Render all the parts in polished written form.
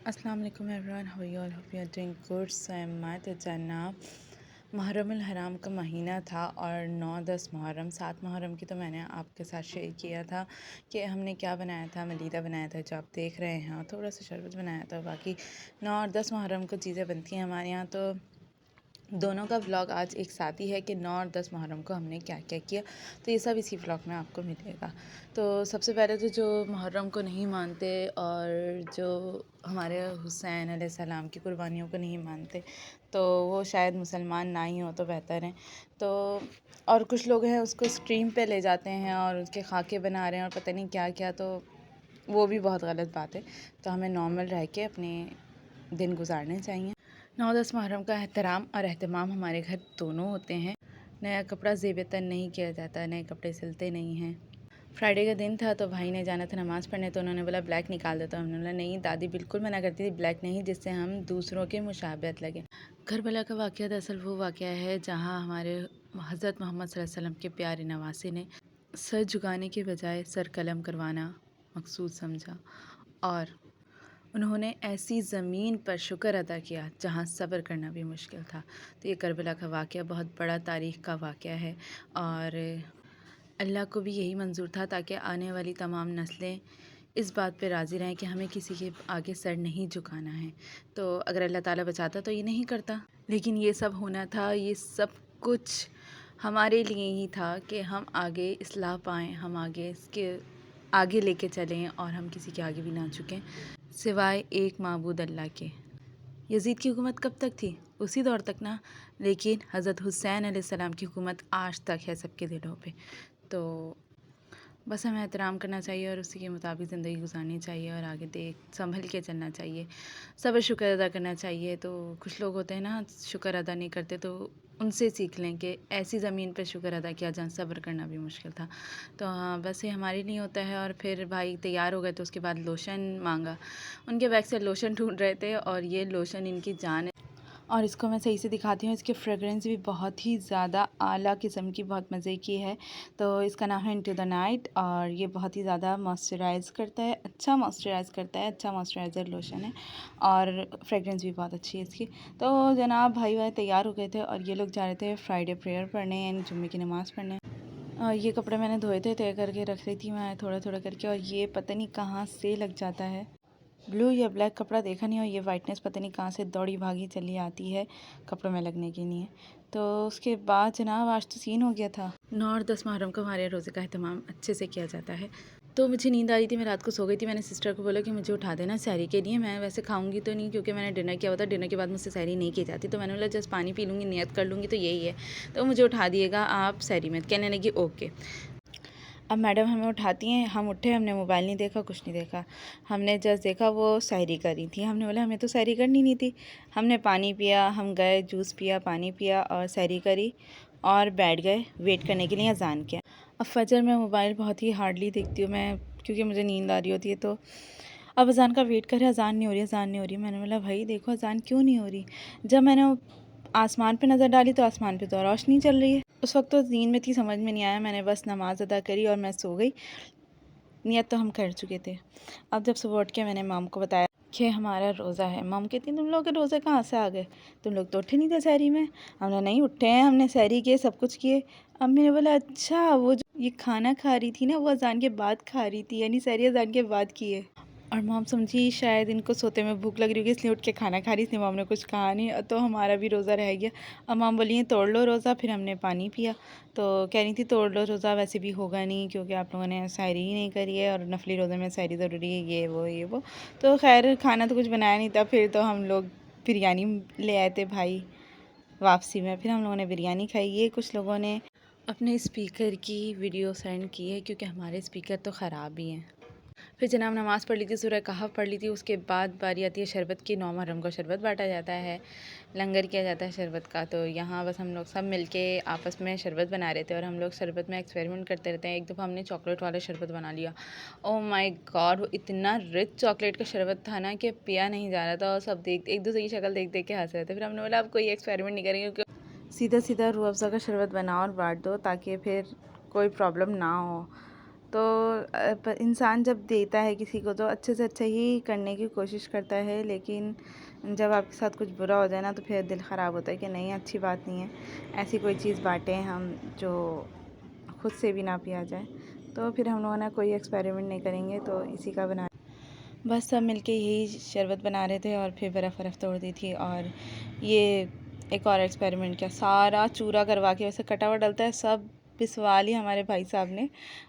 अस्सलाम वालेकुम everyone, how you all, hope you are doing good. So I am my Jannat. मुहर्रमुल हराम का महीना था और 9-10 मुहर्रम 7 मुहर्रम की तो मैंने आपके साथ शेयर किया था कि हमने क्या बनाया था। मलीदा बनाया था जो आप देख रहे हैं, और थोड़ा सा शरबत बनाया था। बाकी 9 और 10 मुहर्रम को चीज़ें बनती हैं हमारे यहाँ, तो दोनों का व्लॉग आज एक साथ ही है कि 9 और 10 मुहर्रम को हमने क्या क्या किया, तो ये सब इसी व्लॉग में आपको मिलेगा। तो सबसे पहले तो जो मुहर्रम को नहीं मानते और जो हमारे हुसैन अलैहिस्सलाम की कुर्बानियों को नहीं मानते, तो वो शायद मुसलमान ना ही हो तो बेहतर हैं। तो और कुछ लोग हैं उसको स्ट्रीम पे ले जाते हैं और उसके खाके बना रहे हैं और पता नहीं क्या क्या, तो वो भी बहुत गलत बात है। तो हमें नॉर्मल रह के अपने दिन गुजारने चाहिए। 9-10 मुहर्रम का एहतराम और एहतमाम हमारे घर दोनों होते हैं। नया कपड़ा ज़ेब-ए-तन नहीं किया जाता, नए कपड़े सिलते नहीं हैं। फ्राइडे का दिन था तो भाई ने जाना था नमाज़ पढ़ने, तो उन्होंने बोला ब्लैक निकाल दो, तो हमने बोला नहीं, दादी बिल्कुल मना करती थी ब्लैक नहीं, जिससे हम दूसरों के मुशाबहत लगें। करबला का वाक़या दरअसल वो वाक़या है जहाँ हमारे हज़रत मोहम्मद सल्लल्लाहु अलैहि वसल्लम के प्यारे नवासे ने सर झुकाने के बजाय सर कलम करवाना मकसूद समझा, और उन्होंने ऐसी ज़मीन पर शुक्र अदा किया जहाँ सब्र करना भी मुश्किल था। तो ये करबला का वाक़या बहुत बड़ा तारीख़ का वाक़या है, और अल्लाह को भी यही मंज़ूर था ताकि आने वाली तमाम नस्लें इस बात पे राज़ी रहें कि हमें किसी के आगे सर नहीं झुकाना है। तो अगर अल्लाह ताला बचाता तो ये नहीं करता, लेकिन ये सब होना था, ये सब कुछ हमारे लिए ही था कि हम आगे इस्लाह पाएँ, हम आगे इसके आगे लेके चलें और हम किसी के आगे भी ना झुकें सिवाय एक माबूद अल्लाह के। यज़ीद की हुकूमत कब तक थी? उसी दौर तक ना, लेकिन हज़रत हुसैन अलैहिस्सलाम की हुकूमत आज तक है सबके दिलों पे। तो बस हमें एहतराम करना चाहिए और उसी के मुताबिक ज़िंदगी गुजारनी चाहिए और आगे देख संभल के चलना चाहिए, सब्र शुक्र अदा करना चाहिए। तो कुछ लोग होते हैं ना, शुक्र अदा नहीं करते, तो उनसे सीख लें कि ऐसी ज़मीन पर शुक्र अदा किया जहाँ सब्र करना भी मुश्किल था। तो हाँ, बस ये हमारे लिए होता है। और फिर भाई तैयार हो गए तो उसके बाद लोशन मांगा, उनके बैग से लोशन ढूंढ रहे थे, और ये लोशन इनकी जान है। और इसको मैं सही से दिखाती हूँ, इसकी फ्रेगरेंस भी बहुत ही ज़्यादा आला किस्म की, बहुत मज़े की है। तो इसका नाम है इनटू द नाइट, और ये बहुत ही ज़्यादा मॉइस्चराइज़ करता है, अच्छा मॉइस्चराइज़ करता है, अच्छा मॉइस्चराइज़र लोशन है, और फ्रेगरेंस भी बहुत अच्छी है इसकी। तो जनाब भाई तैयार हो गए थे और ये लोग जा रहे थे फ्राइडे प्रेयर पढ़ने, यानी जुम्मे की नमाज़ पढ़ने। ये कपड़े मैंने धोए थे, तय करके रख रही थी मैं थोड़ा थोड़ा करके, और ये पता नहीं कहाँ से लग जाता है। ब्लू या ब्लैक कपड़ा देखा नहीं, और ये वाइटनेस पता नहीं कहाँ से दौड़ी भागी चली आती है कपड़ों में लगने के लिए। तो उसके बाद जनाब आज तो सीन हो गया था। 9 और 10 मुहर्रम को हमारे रोज़े का अहतमाम अच्छे से किया जाता है। तो मुझे नींद आ रही थी, मैं रात को सो गई थी। मैंने सिस्टर को बोला कि मुझे उठा देना सहरी के लिए। मैं वैसे खाऊंगी तो नहीं, क्योंकि मैंने डिनर किया हुआ था, डिनर के बाद मुझसे सहरी नहीं की जाती। तो मैंने बोला जस्ट पानी पी लूँगी, नियत कर लूँगी तो यही है, तो मुझे उठा दिएगा आप सहरी में। कहने लगी ओके। अब मैडम हमें उठाती हैं, हम उठे, हमने मोबाइल नहीं देखा, कुछ नहीं देखा, हमने जस्ट देखा वो सहरी कर रही थी। हमने बोला हमें तो सहरी करनी नहीं थी। हमने पानी पिया, हम गए जूस पिया, पानी पिया और सहरी करी, और बैठ गए वेट करने के लिए अज़ान किया। अब फजर में मोबाइल बहुत ही हार्डली देखती हूँ मैं, क्योंकि मुझे नींद आ रही होती है। तो अब अज़ान का वेट कर रहे, अज़ान नहीं हो रही, अज़ान नहीं हो रही। मैंने बोला भाई देखो अज़ान क्यों नहीं हो रही। जब मैंने आसमान पे नज़र डाली तो आसमान पे तो रोशनी चल रही है। उस वक्त तो नींद में थी, समझ में नहीं आया, मैंने बस नमाज़ अदा करी और मैं सो गई। नियत तो हम कर चुके थे। अब जब सुबह उठ के मैंने माम को बताया कि हमारा रोज़ा है, माम कहती तुम लोग के रोज़े कहाँ से आ गए, तुम लोग तो उठे नहीं थे सहरी में। हमने नहीं उठे हैं, हमने सहरी किए, सब कुछ किए। अब मैंने बोला अच्छा वो जो ये खाना खा रही थी ना, वो अज़ान के बाद खा रही थी, यानी सहरी अज़ान के बाद की है। और मॉम समझी शायद इनको सोते में भूख लग रही होगी, इसलिए उठ के खाना खा रही, इसलिए मॉम ने कुछ कहा नहीं, तो हमारा भी रोज़ा रह गया। अब मॉम बोली तोड़ लो रोज़ा, फिर हमने पानी पिया। तो कह रही थी तोड़ लो रोज़ा, वैसे भी होगा नहीं क्योंकि आप लोगों ने सहरी ही नहीं करी है, और नफली रोज़े में सहरी ज़रूरी है, ये वो। तो खैर खाना तो कुछ बनाया नहीं था। फिर तो हम लोग बिरयानी ले आए थे भाई वापसी में, फिर हम लोगों ने बिरयानी खाई। ये कुछ लोगों ने अपने स्पीकर की वीडियो सेंड की है, क्योंकि हमारे स्पीकर तो ख़राब ही हैं। फिर जनाब नमाज़ पढ़ ली थी, सूरह कहफ पढ़ ली थी। उसके बाद बारी आती है शरबत की। 9 मुहर्रम को शरबत बांटा जाता है, लंगर किया जाता है शरबत का। तो यहाँ बस हम लोग सब मिलके आपस में शरबत बना रहे थे, और हम लोग शरबत में एक्सपेरिमेंट करते रहते हैं। एक दफ़ा हमने चॉकलेट वाला शरबत बना लिया। ओह माय गॉड, वो इतना रिच चॉकलेट का शरबत था ना कि पिया नहीं जा रहा था, और सब देख एक दूसरे की शक्ल देख देख के हंस रहे थे। फिर हमने बोला अब कोई एक्सपेरिमेंट नहीं करेंगे, क्योंकि सीधा सीधा रूह अफ़ज़ा का शरबत बनाओ और बांट दो, ताकि फिर कोई प्रॉब्लम ना हो। तो इंसान जब देता है किसी को तो अच्छे से अच्छा ही करने की कोशिश करता है, लेकिन जब आपके साथ कुछ बुरा हो जाए ना तो फिर दिल ख़राब होता है कि नहीं, अच्छी बात नहीं है ऐसी कोई चीज़ बाँटें हम जो खुद से भी ना पिया जाए। तो फिर हम लोगों ने कोई एक्सपेरिमेंट नहीं करेंगे तो इसी का बना, बस सब मिलके यही शरबत बना रहे थे और फिर बर्फ़ तोड़ दी थी और ये एक और एक्सपेरिमेंट किया, सारा चूरा करवा के, वैसे कटा हुआ डलता है, सब पिसवा लिया हमारे भाई साहब ने।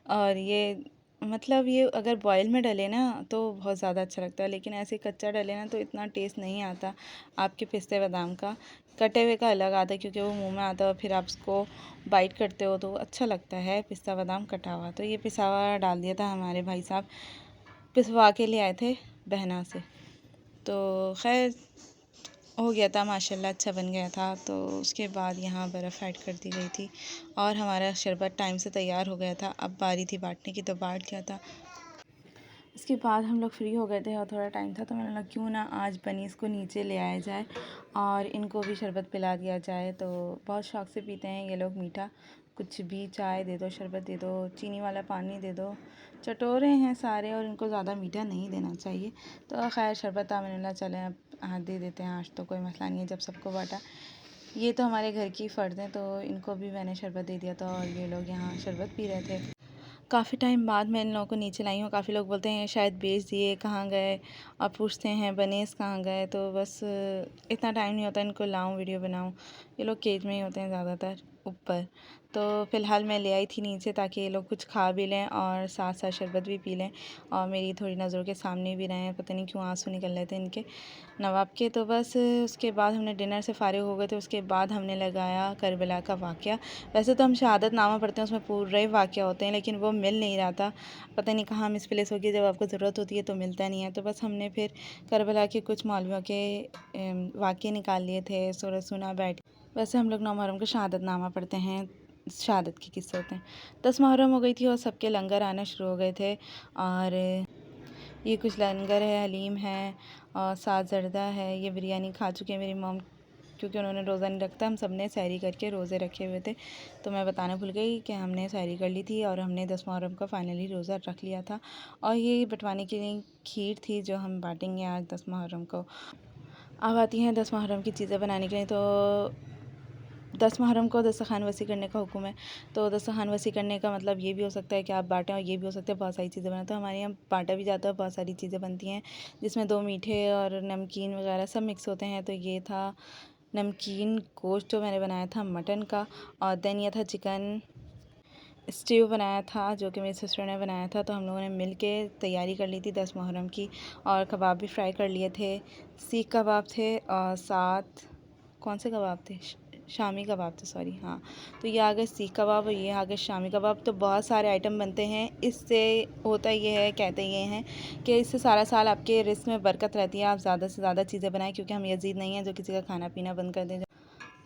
और ये मतलब ये अगर बॉयल में डले ना तो बहुत ज़्यादा अच्छा लगता है, लेकिन ऐसे कच्चा डले ना तो इतना टेस्ट नहीं आता आपके पिस्ते बादाम का। कटे हुए का अलग आता है क्योंकि वो मुंह में आता है और फिर आप उसको बाइट करते हो तो अच्छा लगता है पिस्ता बादाम कटा हुआ। तो ये पिसा हुआ डाल दिया था हमारे भाई साहब, पिसवा के ले आए थे बहना से। तो खैर हो गया था माशाल्लाह, अच्छा बन गया था। तो उसके बाद यहाँ बर्फ़ ऐड कर दी गई थी और हमारा शरबत टाइम से तैयार हो गया था। अब बारी थी बांटने की तो बांट लिया था। इसके बाद हम लोग फ्री हो गए थे और थोड़ा टाइम था तो मैंने लगा क्यों ना आज बनीस को नीचे ले आया जाए और इनको भी शरबत पिला दिया जाए। तो बहुत शौक़ से पीते हैं ये लोग मीठा, कुछ भी, चाय दे दो, शरबत दे दो, चीनी वाला पानी दे दो, चटोरे हैं सारे और इनको ज़्यादा मीठा नहीं देना चाहिए। तो खैर शरबत मैंने बोला चलें अब हाँ दे देते हैं, आज तो कोई मसला नहीं है, जब सबको बांटा। ये तो हमारे घर की फ़र्द हैं तो इनको भी मैंने शरबत दे दिया था और ये लोग यहाँ शरबत पी रहे थे। काफ़ी टाइम बाद मैं इन लोगों को नीचे लाई हूँ। काफ़ी लोग बोलते हैं शायद बेच दिए, कहाँ गए, और पूछते हैं बनीस कहाँ गए। तो बस इतना टाइम नहीं होता इनको लाऊं वीडियो बनाऊं, ये लोग केज में ही होते हैं ज़्यादातर ऊपर। तो फ़िलहाल मैं ले आई थी नीचे ताकि ये लोग कुछ खा भी लें और साथ साथ शरबत भी पी लें और मेरी थोड़ी नज़रों के सामने भी रहें। पता नहीं क्यों आंसू निकल रहे थे इनके, नवाब के। तो बस उसके बाद हमने डिनर से फ़ारिग हो गए थे। उसके बाद हमने लगाया करबला का वाक़या। वैसे तो हम शहादत नामा पढ़ते हैं, उसमें पूरे वाक़या होते हैं, लेकिन वो मिल नहीं रहा था, पता नहीं कहाँ मिसप्लेस हो गया, जब आपको ज़रूरत होती है तो मिलता नहीं है। तो बस हमने फिर करबला के कुछ मौलवियों के वाक़ये निकाल लिए थे, सूरह सुना बैठ। वैसे हम लोग 9 मुहर्रम का शहादत नामा पढ़ते हैं, शहादत के किस्से होते हैं। 10 मुहर्रम हो गई थी और सबके लंगर आना शुरू हो गए थे और ये कुछ लंगर है, हलीम है और साथ ज़र्दा है। ये बिरयानी खा चुके हैं मेरी मॉम क्योंकि उन्होंने रोज़ा नहीं रखता। हम सब ने सहरी करके रोज़े रखे हुए थे, तो मैं बताना भूल गई कि हमने सहरी कर ली थी और हमने 10 मुहर्रम का फ़ाइनली रोज़ा रख लिया था। और ये बँटवाने के लिए खीर थी जो हम बाँटेंगे आज 10 मुहर्रम को। अब आती हैं 10 मुहर्रम की चीज़ें बनाने के लिए। तो 10 मुहर्रम को दस्तरख़्वान वसी करने का हुक्म है। तो दस्तरख़्वान वसी करने का मतलब ये भी हो सकता है कि आप बाँटें और ये भी हो सकता है बहुत सारी चीज़ें बनाएं। तो हमारे यहाँ बाँटा भी जाता है, बहुत सारी चीज़ें बनती हैं जिसमें 2 मीठे और नमकीन वगैरह सब मिक्स होते हैं। तो ये था नमकीन गोश्त जो मैंने बनाया था मटन का, और देन ये था चिकन स्ट्यू बनाया था जो कि मेरी सिस्टर ने बनाया था। तो हम लोगों ने मिल के तैयारी कर ली थी 10 मुहर्रम की, और कबाब भी फ्राई कर लिए थे। सीख कबाब थे और साथ कौन से कबाब थे, शामी कबाब थे, सॉरी, हाँ। तो ये आ गए सीख कबाब और ये आ गए शामी कबाब। तो बहुत सारे आइटम बनते हैं। इससे होता ये है, कहते ये हैं कि इससे सारा साल आपके रिस्क में बरकत रहती है। आप ज़्यादा से ज़्यादा चीज़ें बनाएं क्योंकि हम यजीद नहीं हैं जो किसी का खाना पीना बंद कर दें।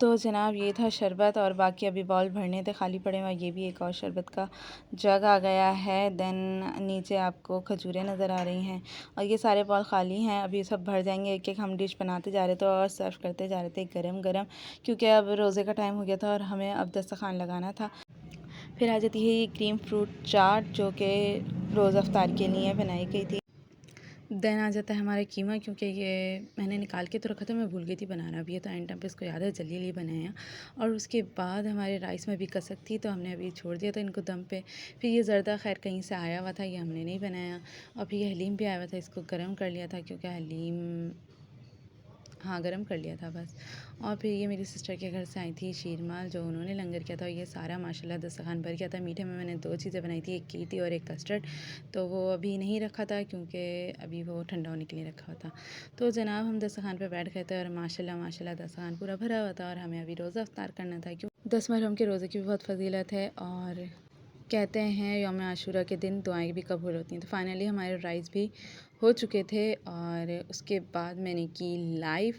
तो जनाब ये था शरबत और बाकी अभी बाउल भरने थे खाली पड़े हुए। ये भी एक और शरबत का जग आ गया है। देन नीचे आपको खजूरें नज़र आ रही हैं और ये सारे बाउल खाली हैं। अभी सब भर जाएंगे, एक एक हम डिश बनाते जा रहे थे और सर्व करते जा रहे थे गरम गरम, क्योंकि अब रोज़े का टाइम हो गया था और हमें अब दस्तरख़्वान लगाना था। फिर आ जाती है ये क्रीम फ्रूट चाट जो कि रोज़ा अफ्तार के लिए बनाई गई थी। देन आ जाता है हमारा कीमा, क्योंकि ये मैंने निकाल के तो रखा था, मैं भूल गई थी बनाना भी है, तो एंड टाइम पे इसको याद है जल्दी जल्दी बनाया। और उसके बाद हमारे राइस में भी कसक थी तो हमने अभी छोड़ दिया था इनको दम पे। फिर ये ज़र्दा खैर कहीं से आया हुआ था, ये हमने नहीं बनाया। और फिर ये हलीम भी आया हुआ था, इसको गर्म कर लिया था क्योंकि हलीम, हाँ, गरम कर लिया था बस। और फिर ये मेरी सिस्टर के घर से आई थी शीरमाल जो उन्होंने लंगर किया था, और ये सारा माशाल्लाह दस्तरख़्वान भर गया था। मीठे में मैंने 2 चीज़ें बनाई थी, एक खीर थी और एक कस्टर्ड, तो वो अभी नहीं रखा था क्योंकि अभी वो ठंडा होने के लिए रखा हुआ था। तो जनाब हम दस्तरख़्वान पे बैठ गए थे और माशाल्लाह माशाल्लाह दस्तरख़्वान पूरा भरा हुआ था और हमें अभी रोज़ा अफ्तार करना था। क्यों 10 मुहर्रम के रोज़े की भी बहुत फ़जीलत है और कहते हैं यौम आशूरा के दिन दुआएं भी कबूल होती हैं। तो फाइनली हमारे राइस भी हो चुके थे और उसके बाद मैंने की लाइव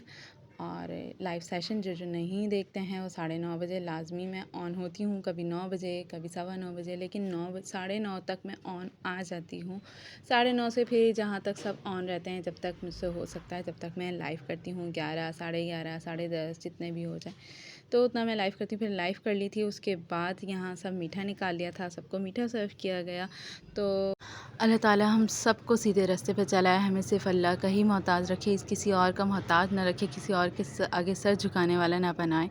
और लाइव सेशन जो जो नहीं देखते हैं वो 9:30 बजे लाजमी मैं ऑन होती हूँ, कभी 9 बजे, कभी 9:15 बजे, लेकिन 9 तक मैं ऑन आ जाती हूँ। 9:30 से फिर जहाँ तक सब ऑन रहते हैं, जब तक मुझसे हो सकता है तब तक मैं लाइव करती हूँ। 11, 11:30, 10:30 जितने भी हो जाए तो उतना मैं लाइव करती हूँ। फिर लाइव कर ली थी, उसके बाद यहाँ सब मीठा निकाल लिया था, सबको मीठा सर्व किया गया। तो अल्लाह ताला हम सबको सीधे रास्ते पे चलाए, हमें सिर्फ़ अल्लाह का ही मोहताज रखे, किसी और का मोहताज ना रखे, किसी और के आगे सर झुकाने वाला ना बनाए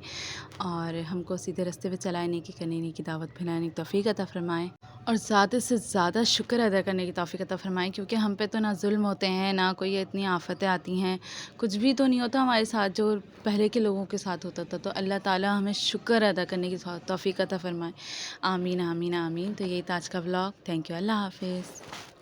और हमको सीधे रास्ते पे चलाए, नेकी करने, नेकी दावत फैलाने की तौफ़ीक अता फ़रमाए और ज़्यादा से ज़्यादा शुक्र अदा करने की तौफ़ीक अता फ़रमाए, क्योंकि हम पे तो ना ज़ुल्म होते हैं, ना कोई इतनी आफ़तें आती हैं, कुछ भी तो नहीं होता हमारे साथ जो पहले के लोगों के साथ होता था। तो अल्लाह ताला हमें शुक्र अदा करने की तौफ़ीक अता फ़रमाए। आमीन, आमीन, आमीन। तो यही था आज का व्लॉग। Thank you. अल्लाह हाफ़िज़।